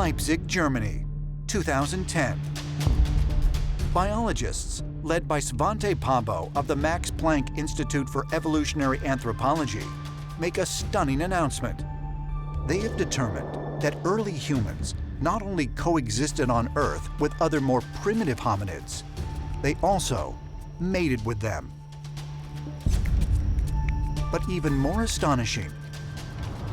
Leipzig, Germany, 2010. Biologists, led by Svante Pääbo of the Max Planck Institute for Evolutionary Anthropology, make a stunning announcement. They have determined that early humans not only coexisted on Earth with other more primitive hominids, they also mated with them. But even more astonishing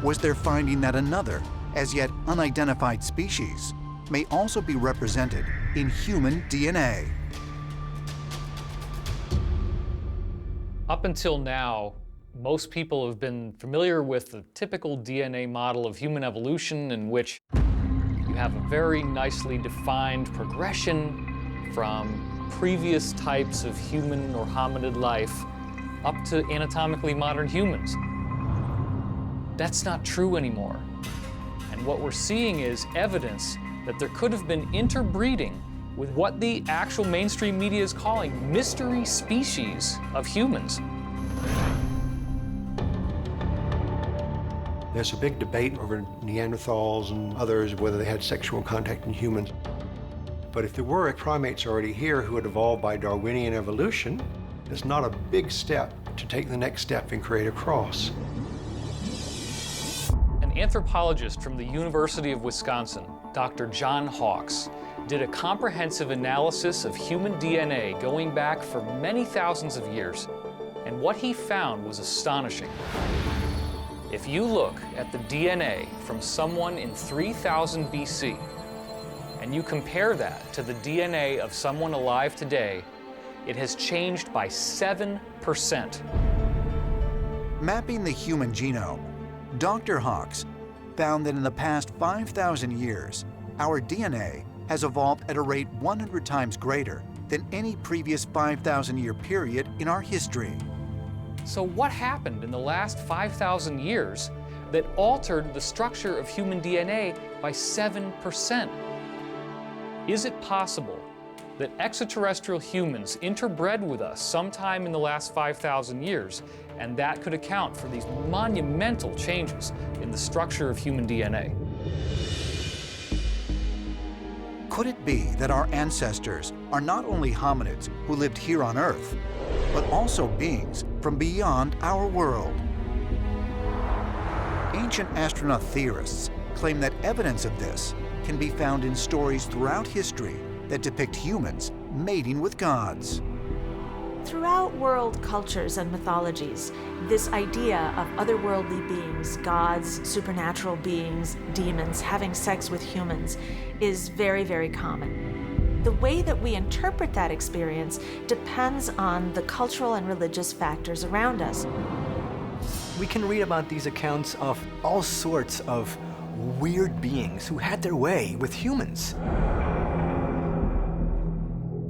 was their finding that another, as yet unidentified species, may also be represented in human DNA. Up until now, most people have been familiar with the typical DNA model of human evolution, in which you have a very nicely defined progression from previous types of human or hominid life up to anatomically modern humans. That's not true anymore. And what we're seeing is evidence that there could have been interbreeding with what the actual mainstream media is calling mystery species of humans. There's a big debate over Neanderthals and others, whether they had sexual contact in humans. But if there were primates already here who had evolved by Darwinian evolution, it's not a big step to take the next step and create a cross. An anthropologist from the University of Wisconsin, Dr. John Hawks, did a comprehensive analysis of human DNA going back for many thousands of years, and what he found was astonishing. If you look at the DNA from someone in 3000 BC, and you compare that to the DNA of someone alive today, it has changed by 7%. Mapping the human genome, Dr. Hawks found that in the past 5,000 years, our DNA has evolved at a rate 100 times greater than any previous 5,000-year period in our history. So what happened in the last 5,000 years that altered the structure of human DNA by 7%? Is it possible that extraterrestrial humans interbred with us sometime in the last 5,000 years, and that could account for these monumental changes in the structure of human DNA? Could it be that our ancestors are not only hominids who lived here on Earth, but also beings from beyond our world? Ancient astronaut theorists claim that evidence of this can be found in stories throughout history that depict humans mating with gods. Throughout world cultures and mythologies, this idea of otherworldly beings, gods, supernatural beings, demons, having sex with humans is very, very common. The way that we interpret that experience depends on the cultural and religious factors around us. We can read about these accounts of all sorts of weird beings who had their way with humans.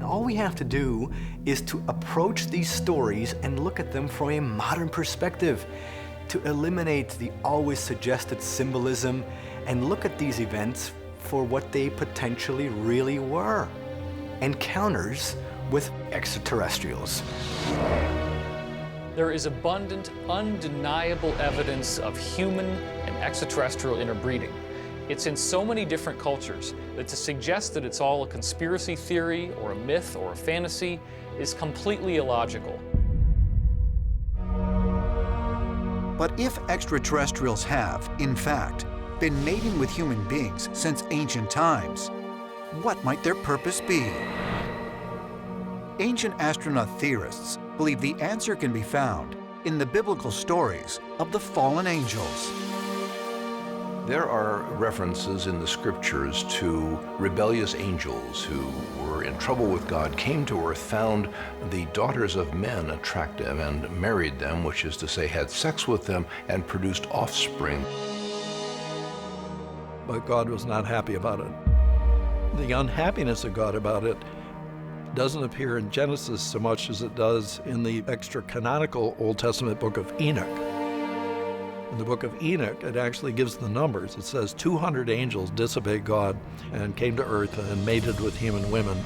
All we have to do is to approach these stories and look at them from a modern perspective, to eliminate the always suggested symbolism and look at these events for what they potentially really were: encounters with extraterrestrials. There is abundant, undeniable evidence of human and extraterrestrial interbreeding. It's in so many different cultures that to suggest that it's all a conspiracy theory or a myth or a fantasy is completely illogical. But if extraterrestrials have, in fact, been mating with human beings since ancient times, what might their purpose be? Ancient astronaut theorists believe the answer can be found in the biblical stories of the fallen angels. There are references in the scriptures to rebellious angels who were in trouble with God, came to earth, found the daughters of men attractive and married them, which is to say had sex with them and produced offspring. But God was not happy about it. The unhappiness of God about it doesn't appear in Genesis so much as it does in the extra-canonical Old Testament book of Enoch. In the book of Enoch, it actually gives the numbers. It says 200 angels disobeyed God and came to earth and mated with human women.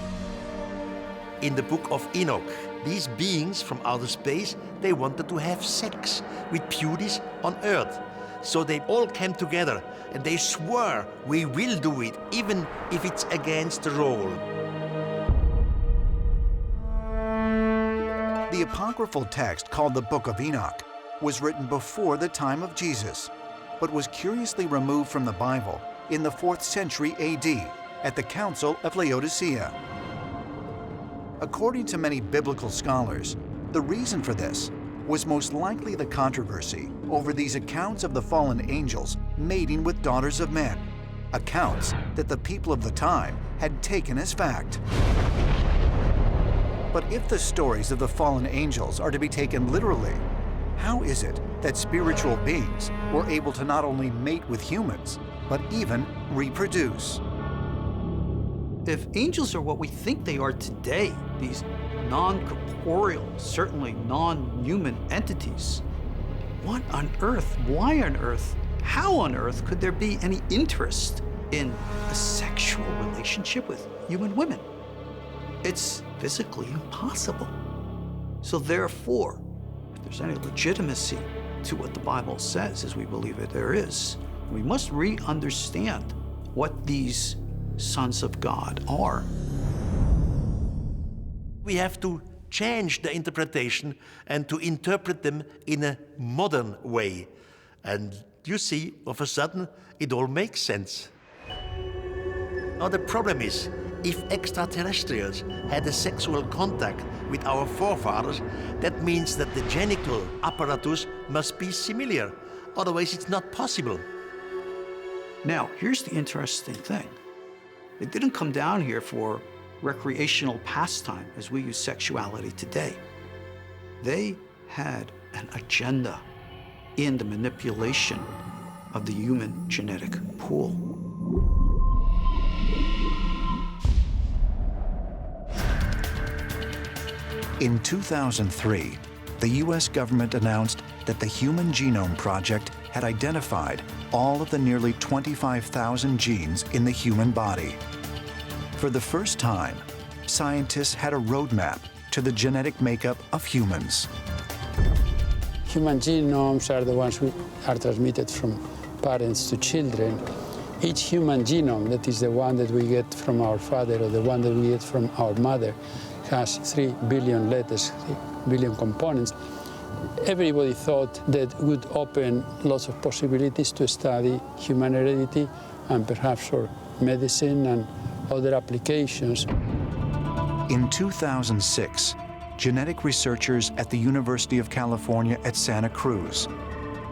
In the book of Enoch, these beings from outer space, they wanted to have sex with beauties on earth. So they all came together and they swore, we will do it, even if it's against the rule. The apocryphal text called the Book of Enoch was written before the time of Jesus, but was curiously removed from the Bible in the 4th century AD at the Council of Laodicea. According to many biblical scholars, the reason for this was most likely the controversy over these accounts of the fallen angels mating with daughters of men, accounts that the people of the time had taken as fact. But if the stories of the fallen angels are to be taken literally, how is it that spiritual beings were able to not only mate with humans, but even reproduce? If angels are what we think they are today, these non-corporeal, certainly non-human entities, what on earth, why on earth, how on earth could there be any interest in a sexual relationship with human women? It's physically impossible. So therefore, if there's any legitimacy to what the Bible says, as we believe it there is, we must re-understand what these sons of God are. We have to change the interpretation and to interpret them in a modern way. And you see, of a sudden, it all makes sense. Now the problem is, if extraterrestrials had a sexual contact with our forefathers, that means that the genital apparatus must be similar. Otherwise, it's not possible. Now, here's the interesting thing. They didn't come down here for recreational pastime as we use sexuality today. They had an agenda in the manipulation of the human genetic pool. In 2003, the US government announced that the Human Genome Project had identified all of the nearly 25,000 genes in the human body. For the first time, scientists had a roadmap to the genetic makeup of humans. Human genomes are the ones which are transmitted from parents to children. Each human genome, that is the one that we get from our father or the one that we get from our mother, has 3 billion letters, 3 billion components. Everybody thought that would open lots of possibilities to study human heredity and perhaps for medicine and other applications. In 2006, genetic researchers at the University of California at Santa Cruz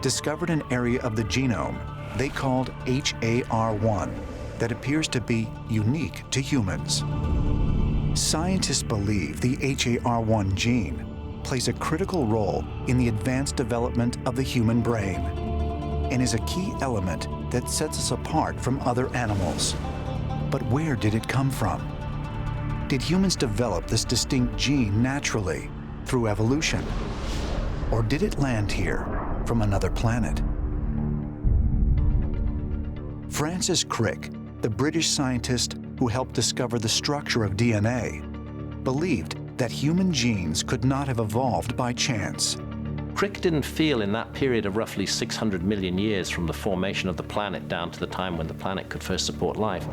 discovered an area of the genome they called HAR1 that appears to be unique to humans. Scientists believe the HAR1 gene plays a critical role in the advanced development of the human brain and is a key element that sets us apart from other animals. But where did it come from? Did humans develop this distinct gene naturally through evolution? Or did it land here from another planet? Francis Crick, the British scientist who helped discover the structure of DNA, believed that human genes could not have evolved by chance. Crick didn't feel in that period of roughly 600 million years from the formation of the planet down to the time when the planet could first support life,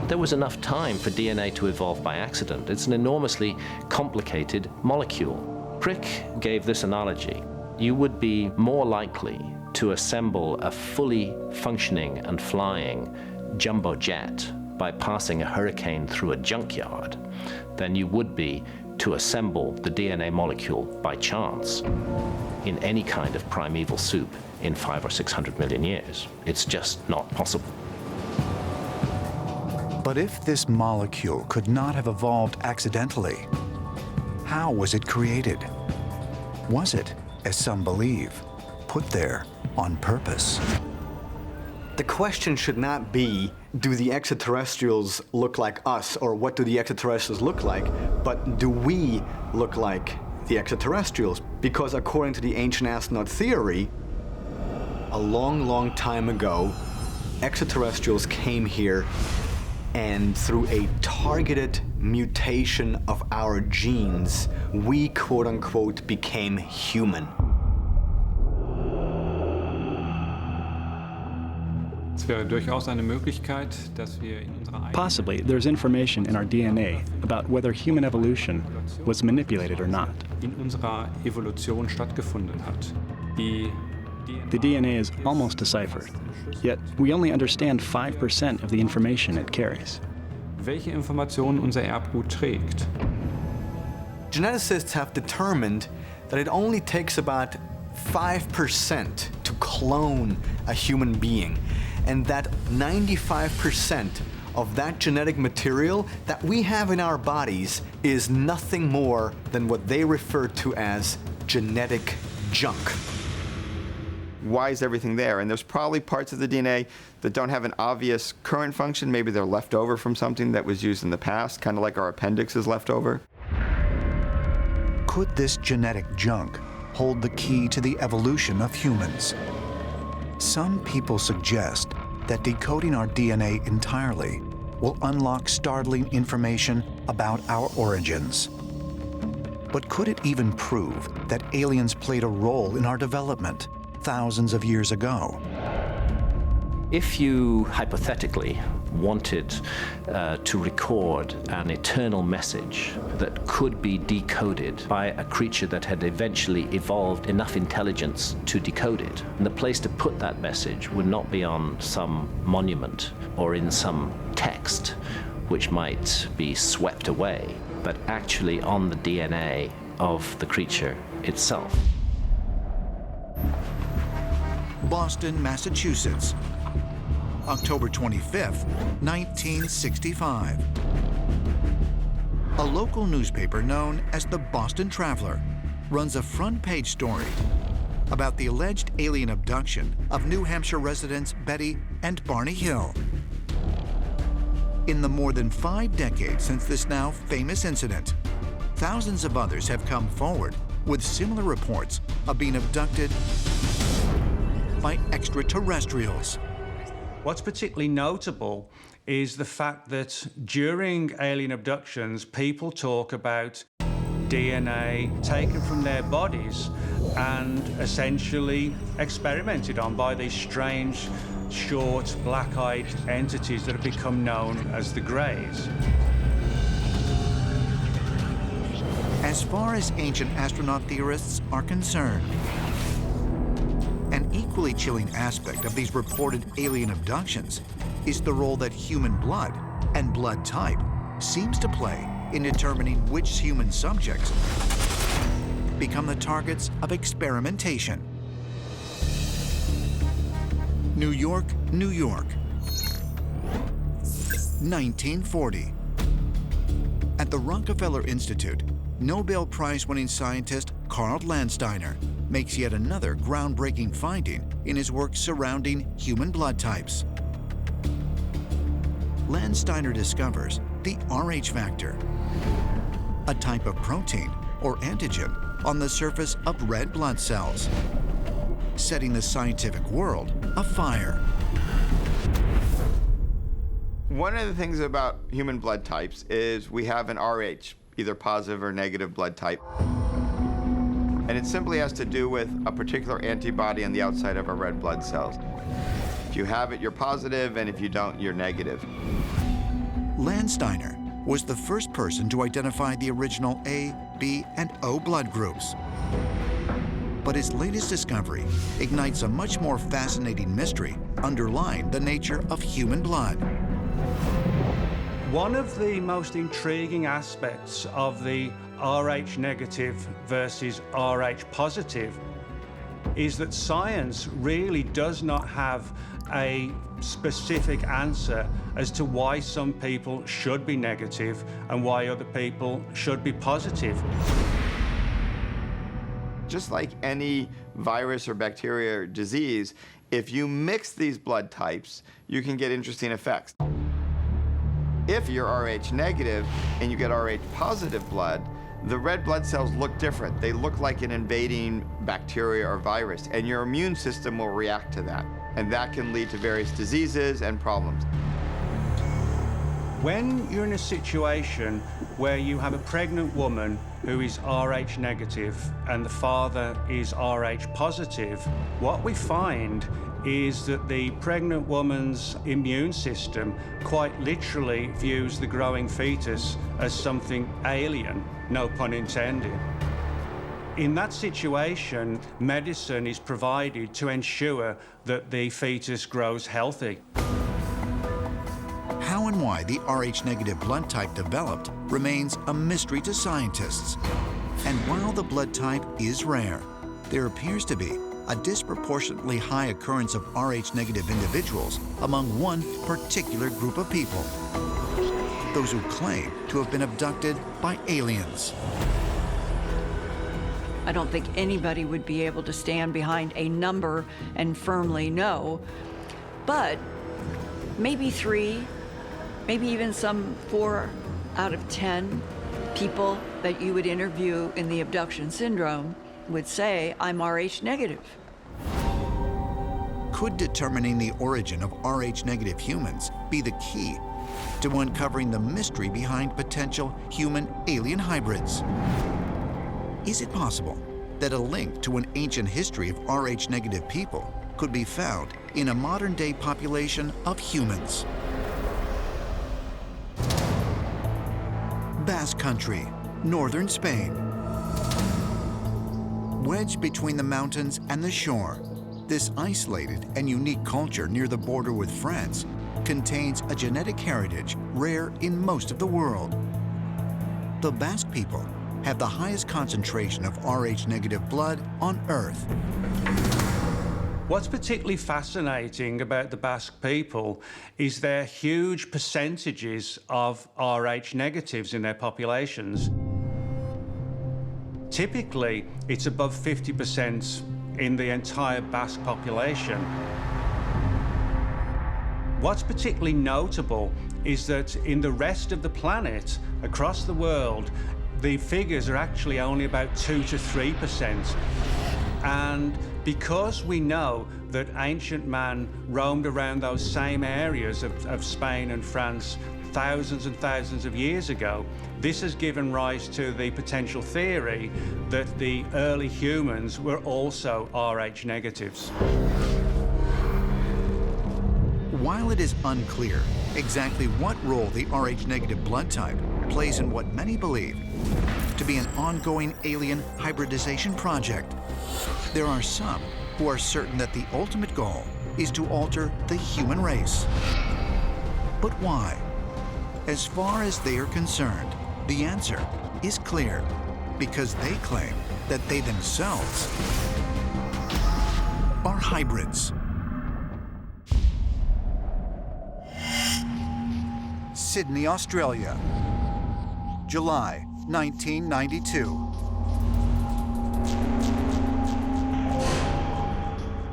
there was enough time for DNA to evolve by accident. It's an enormously complicated molecule. Crick gave this analogy. You would be more likely to assemble a fully functioning and flying jumbo jet by passing a hurricane through a junkyard than you would be to assemble the DNA molecule by chance in any kind of primeval soup in 500 or 600 million years. It's just not possible. But if this molecule could not have evolved accidentally, how was it created? Was it, as some believe, put there on purpose? The question should not be, do the extraterrestrials look like us, or what do the extraterrestrials look like, but do we look like the extraterrestrials? Because according to the ancient astronaut theory, a long, long time ago, extraterrestrials came here and through a targeted mutation of our genes, we, quote unquote, became human. Possibly, there's information in our DNA about whether human evolution was manipulated or not. The DNA is almost deciphered, yet we only understand 5% of the information it carries. Geneticists have determined that it only takes about 5% to clone a human being, and that 95% of that genetic material that we have in our bodies is nothing more than what they refer to as genetic junk. Why is everything there? And there's probably parts of the DNA that don't have an obvious current function. Maybe they're left over from something that was used in the past, kind of like our appendix is left over. Could this genetic junk hold the key to the evolution of humans? Some people suggest that decoding our DNA entirely will unlock startling information about our origins. But could it even prove that aliens played a role in our development thousands of years ago? If you hypothetically wanted to record an eternal message that could be decoded by a creature that had eventually evolved enough intelligence to decode it, and the place to put that message would not be on some monument or in some text which might be swept away, but actually on the DNA of the creature itself. Boston, Massachusetts, October 25th, 1965. A local newspaper known as the Boston Traveler runs a front-page story about the alleged alien abduction of New Hampshire residents Betty and Barney Hill. In the more than 5 decades since this now famous incident, thousands of others have come forward with similar reports of being abducted by extraterrestrials. What's particularly notable is the fact that during alien abductions, people talk about DNA taken from their bodies and essentially experimented on by these strange, short, black-eyed entities that have become known as the Greys. As far as ancient astronaut theorists are concerned, an equally chilling aspect of these reported alien abductions is the role that human blood and blood type seems to play in determining which human subjects become the targets of experimentation. New York, New York, 1940. At the Rockefeller Institute, Nobel Prize-winning scientist Carl Landsteiner makes yet another groundbreaking finding in his work surrounding human blood types. Landsteiner discovers the Rh factor, a type of protein or antigen on the surface of red blood cells, setting the scientific world afire. One of the things about human blood types is we have an Rh, either positive or negative blood type. And it simply has to do with a particular antibody on the outside of our red blood cells. If you have it, you're positive, and if you don't, you're negative. Landsteiner was the first person to identify the original A, B, and O blood groups. But his latest discovery ignites a much more fascinating mystery underlying the nature of human blood. One of the most intriguing aspects of the Rh negative versus Rh positive is that science really does not have a specific answer as to why some people should be negative and why other people should be positive. Just like any virus or bacteria or disease, if you mix these blood types, you can get interesting effects. If you're Rh negative and you get Rh positive blood, the red blood cells look different. They look like an invading bacteria or virus, and your immune system will react to that. And that can lead to various diseases and problems. When you're in a situation where you have a pregnant woman who is Rh negative and the father is Rh positive, what we find is that the pregnant woman's immune system quite literally views the growing fetus as something alien, no pun intended. In that situation, medicine is provided to ensure that the fetus grows healthy. How and why the Rh-negative blood type developed remains a mystery to scientists. And while the blood type is rare, there appears to be a disproportionately high occurrence of Rh-negative individuals among one particular group of people, those who claim to have been abducted by aliens. I don't think anybody would be able to stand behind a number and firmly know, but maybe 3, maybe even some 4 out of 10 people that you would interview in the abduction syndrome would say, I'm Rh negative. Could determining the origin of Rh-negative humans be the key to uncovering the mystery behind potential human-alien hybrids? Is it possible that a link to an ancient history of Rh-negative people could be found in a modern-day population of humans? Basque Country, northern Spain. Wedged between the mountains and the shore, this isolated and unique culture near the border with France contains a genetic heritage rare in most of the world. The Basque people have the highest concentration of Rh-negative blood on Earth. What's particularly fascinating about the Basque people is their huge percentages of Rh negatives in their populations. Typically, it's above 50% in the entire Basque population. What's particularly notable is that in the rest of the planet, across the world, the figures are actually only about 2 to 3%. And because we know that ancient man roamed around those same areas of Spain and France thousands and thousands of years ago, this has given rise to the potential theory that the early humans were also Rh negatives. While it is unclear exactly what role the Rh-negative blood type plays in what many believe to be an ongoing alien hybridization project, there are some who are certain that the ultimate goal is to alter the human race. But why? As far as they are concerned, the answer is clear, because they claim that they themselves are hybrids. Sydney, Australia, July 1992.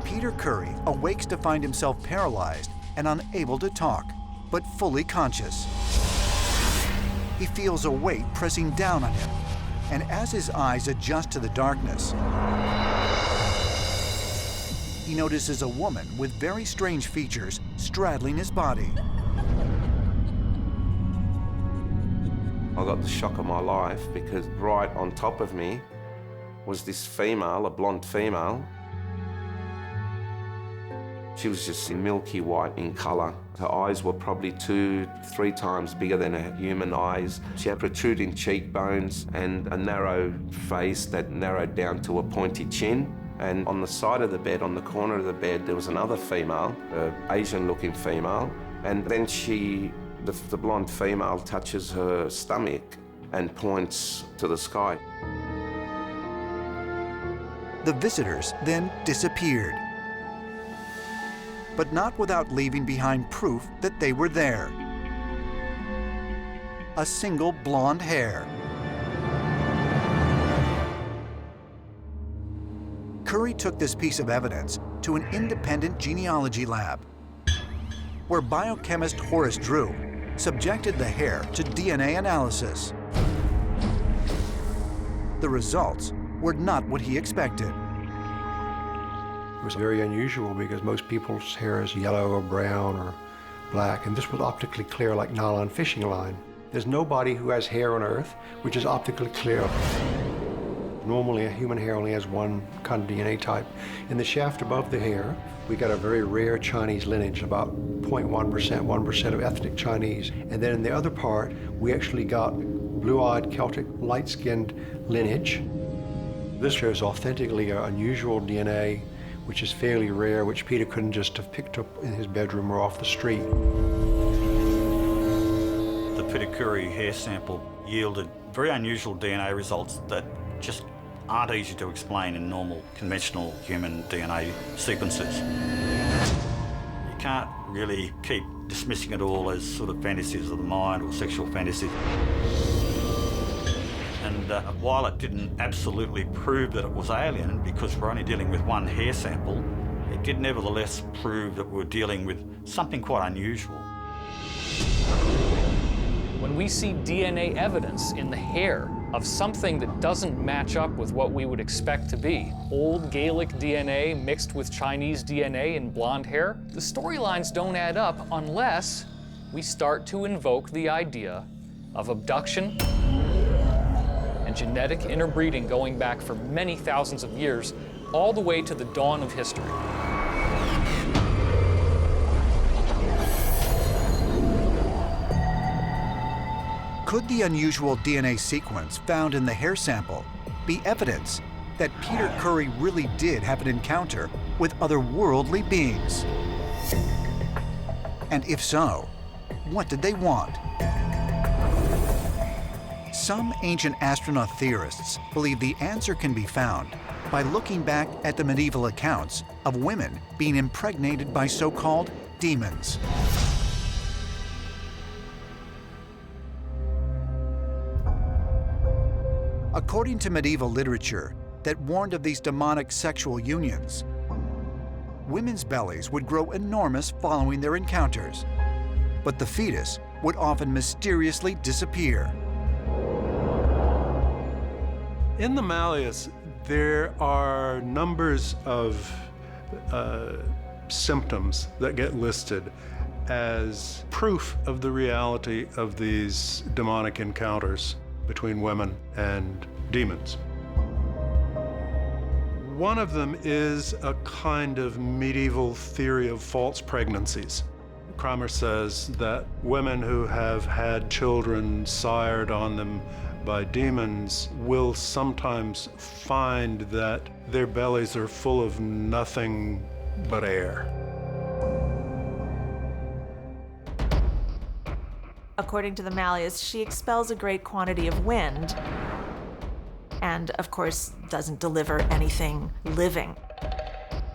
Peter Khoury awakes to find himself paralyzed and unable to talk, but fully conscious. He feels a weight pressing down on him, and as his eyes adjust to the darkness, he notices a woman with very strange features straddling his body. I got the shock of my life because right on top of me was this female, a blonde female. She was just milky white in colour. Her eyes were probably 2-3 times bigger than her human eyes. She had protruding cheekbones and a narrow face that narrowed down to a pointy chin. And on the side of the bed, on the corner of the bed, there was another female, an Asian-looking female. And then the blonde female touches her stomach and points to the sky. The visitors then disappeared, but not without leaving behind proof that they were there. A single blonde hair. Khoury took this piece of evidence to an independent genealogy lab, where biochemist Horace Drew subjected the hair to DNA analysis. The results were not what he expected. It was very unusual because most people's hair is yellow or brown or black, and this was optically clear like nylon fishing line. There's nobody who has hair on Earth which is optically clear. Normally, a human hair only has one kind of DNA type. In the shaft above the hair, We got a very rare Chinese lineage, about 0.1%, 1% of ethnic Chinese. And then in the other part, we actually got blue-eyed Celtic light-skinned lineage. This shows authentically unusual DNA, which is fairly rare, which Peter couldn't just have picked up in his bedroom or off the street. The Peter Khoury hair sample yielded very unusual DNA results that just aren't easy to explain in normal, conventional human DNA sequences. You can't really keep dismissing it all as sort of fantasies of the mind or sexual fantasies. And while it didn't absolutely prove that it was alien, because we're only dealing with one hair sample, it did nevertheless prove that we're dealing with something quite unusual. When we see DNA evidence in the hair of something that doesn't match up with what we would expect to be, old Gaelic DNA mixed with Chinese DNA in blonde hair, the storylines don't add up unless we start to invoke the idea of abduction and genetic interbreeding going back for many thousands of years, all the way to the dawn of history. Could the unusual DNA sequence found in the hair sample be evidence that Peter Khoury really did have an encounter with otherworldly beings? And if so, what did they want? Some ancient astronaut theorists believe the answer can be found by looking back at the medieval accounts of women being impregnated by so-called demons. According to medieval literature that warned of these demonic sexual unions, women's bellies would grow enormous following their encounters, but the fetus would often mysteriously disappear. In the Malleus, there are numbers of symptoms that get listed as proof of the reality of these demonic encounters between women and demons. One of them is a kind of medieval theory of false pregnancies. Kramer says that women who have had children sired on them by demons will sometimes find that their bellies are full of nothing but air. According to the Malleus, she expels a great quantity of wind and, of course, doesn't deliver anything living.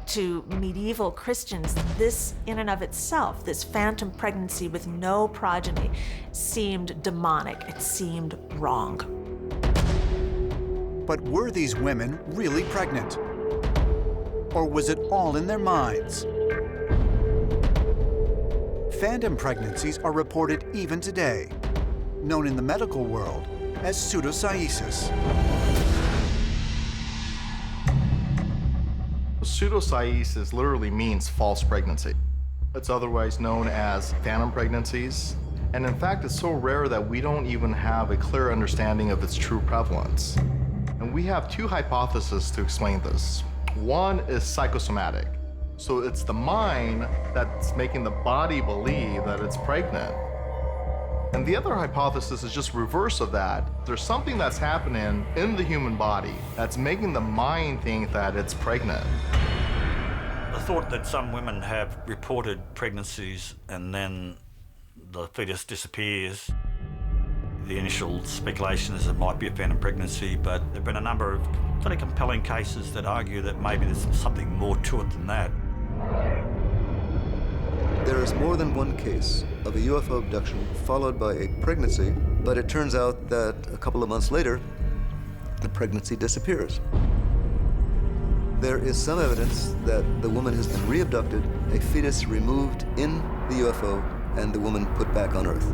To medieval Christians, this in and of itself, this phantom pregnancy with no progeny, seemed demonic. It seemed wrong. But were these women really pregnant? Or was it all in their minds? Phantom pregnancies are reported even today, known in the medical world as pseudocyesis. Pseudocyesis literally means false pregnancy. It's otherwise known as phantom pregnancies. And in fact, it's so rare that we don't even have a clear understanding of its true prevalence. And we have two hypotheses to explain this. One is psychosomatic. So it's the mind that's making the body believe that it's pregnant. And the other hypothesis is just reverse of that. There's something that's happening in the human body that's making the mind think that it's pregnant. The thought that some women have reported pregnancies and then the fetus disappears. The initial speculation is it might be a phantom pregnancy, but there have been a number of fairly compelling cases that argue that maybe there's something more to it than that. There is more than one case of a UFO abduction followed by a pregnancy, but it turns out that a couple of months later, the pregnancy disappears. There is some evidence that the woman has been re-abducted, a fetus removed in the UFO, and the woman put back on Earth.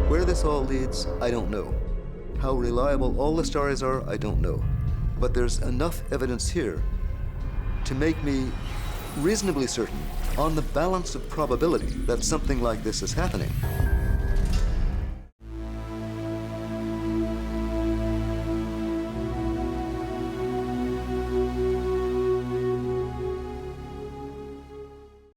Where this all leads, I don't know. How reliable all the stories are, I don't know. But there's enough evidence here to make me reasonably certain, on the balance of probability, that something like this is happening.